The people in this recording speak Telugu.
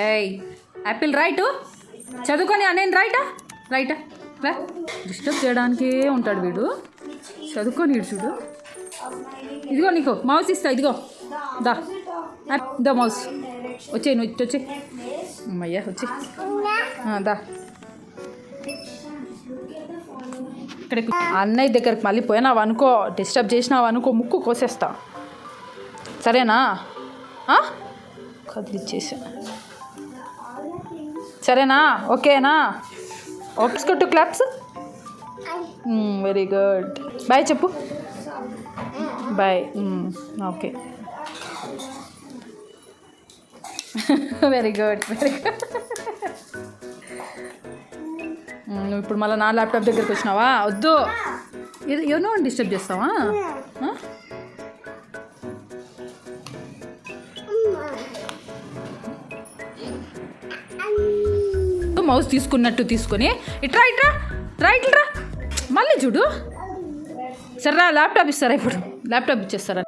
ఏయ్ యాపిల్ రైట్ చదువుకొని నేను రైటా రైటా రా డిస్టర్బ్ చేయడానికే ఉంటాడు వీడు. చదువుకొని వీడు చూడు. ఇదిగో నీకు మౌస్ ఇస్తా, ఇదిగో దా దా మౌస్. వచ్చే నువ్వు ఇటు వచ్చే అమ్మయ్యా వచ్చే దా. ఇక్కడ అన్నయ్య దగ్గరికి మళ్ళీ పోయినావు అనుకో, డిస్టర్బ్ చేసినావు అనుకో ముక్కు కోసేస్తా, సరేనా? కదిలిచ్చేసా, సరేనా? ఓకేనా? ఓకే కొట్టు క్లాప్స్. Very good. బాయ్ చెప్పు. Bye. Okay very good very good. నువ్వు ఇప్పుడు మళ్ళీ నా ల్యాప్టాప్ దగ్గరికి వచ్చినావా? వద్దు, ఎవరో డిస్టర్బ్ చేస్తావా? మౌస్ తీసుకున్నట్టు తీసుకొని ఇట్రా ఇట్రా రైట్ రా మళ్ళీ చూడు. సరే ల్యాప్టాప్ ఇస్తారా? ఇప్పుడు ల్యాప్టాప్ ఇచ్చేస్తారా?